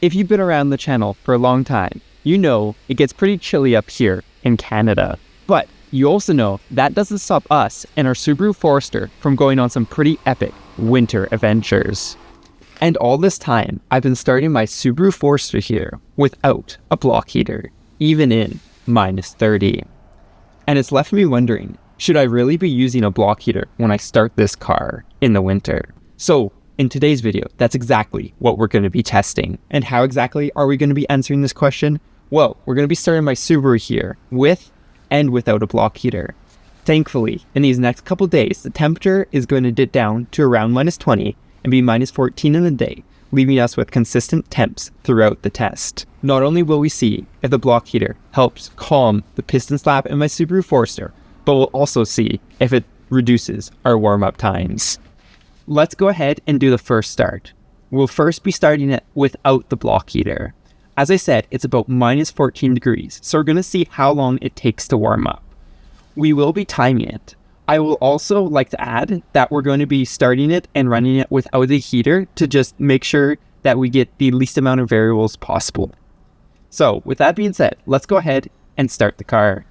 If you've been around the channel for a long time, you know it gets pretty chilly up here in Canada. But you also know that doesn't stop us and our Subaru Forester from going on some pretty epic winter adventures. And all this time, I've been starting my Subaru Forester here without a block heater, even in -30. And it's left me wondering, should I really be using a block heater when I start this car in the winter? So in today's video, that's exactly what we're going to be testing. And how exactly are we going to be answering this question? Well, we're going to be starting my Subaru here with and without a block heater. Thankfully, in these next couple days, the temperature is going to dip down to around -20 and be -14 in the day, leaving us with consistent temps throughout the test. Not only will we see if the block heater helps calm the piston slap in my Subaru Forester, but we'll also see if it reduces our warm-up times. Let's go ahead and do the first start. We'll first be starting it without the block heater. As I said, it's about -14 degrees, so we're going to see how long it takes to warm up. We will be timing it. I will also like to add that we're going to be starting it and running it without the heater to just make sure that we get the least amount of variables possible. So with that being said, let's go ahead and start the car.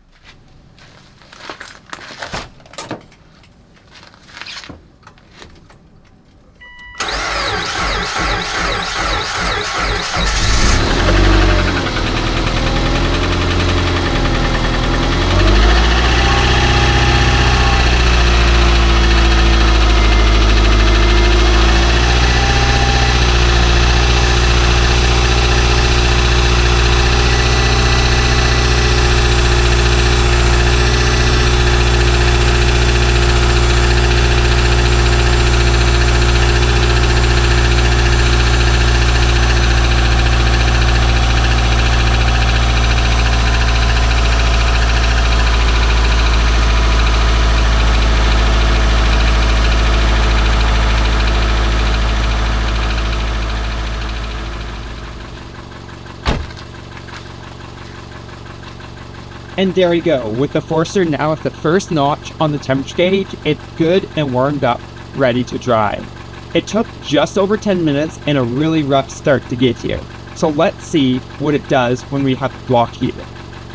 And there we go, with the Forester now at the first notch on the temperature gauge, it's good and warmed up, ready to drive. It took just over 10 minutes and a really rough start to get here. So let's see what it does when we have the block heater.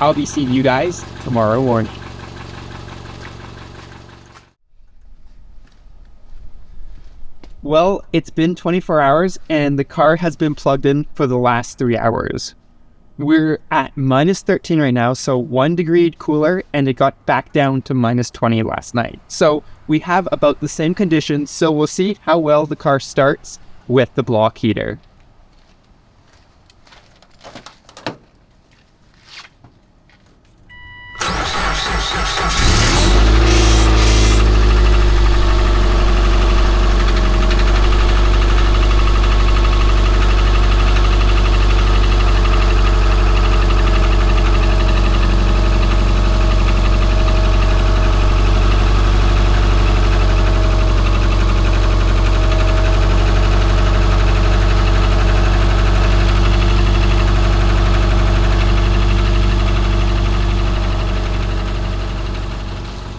I'll be seeing you guys tomorrow morning. Well, it's been 24 hours and the car has been plugged in for the last 3 hours. We're at -13 right now, so 1 degree cooler, and it got back down to -20 last night. So we have about the same conditions, so we'll see how well the car starts with the block heater.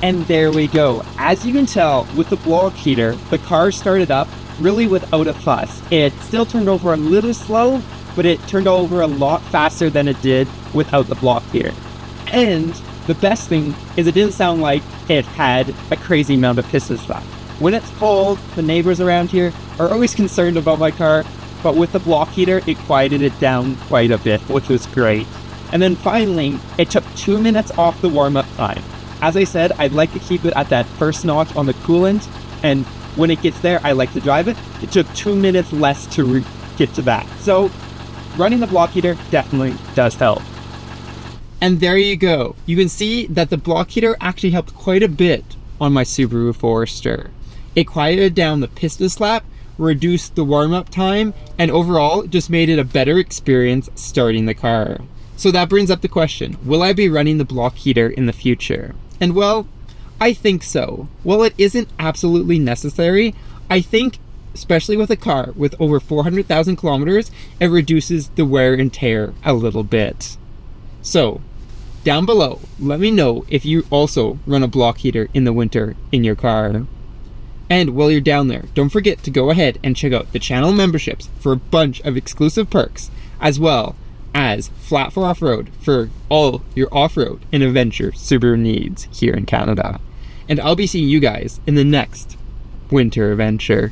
And there we go. As you can tell, with the block heater, the car started up really without a fuss. It still turned over a little slow, but it turned over a lot faster than it did without the block heater. And the best thing is it didn't sound like it had a crazy amount of piston slap. When it's cold, the neighbors around here are always concerned about my car, but with the block heater, it quieted it down quite a bit, which was great. And then finally, it took 2 minutes off the warm-up time. As I said, I'd like to keep it at that first notch on the coolant, and when it gets there, I like to drive it. It took 2 minutes less to get to that. So running the block heater definitely does help. And there you go. You can see that the block heater actually helped quite a bit on my Subaru Forester. It quieted down the piston slap, reduced the warm-up time, and overall just made it a better experience starting the car. So that brings up the question, will I be running the block heater in the future? And well, I think so. While it isn't absolutely necessary, I think, especially with a car with over 400,000 kilometers, it reduces the wear and tear a little bit. So, down below, let me know if you also run a block heater in the winter in your car. And while you're down there, don't forget to go ahead and check out the channel memberships for a bunch of exclusive perks as well as flat for off-road for all your off-road and adventure Subaru needs here in Canada. And I'll be seeing you guys in the next winter adventure.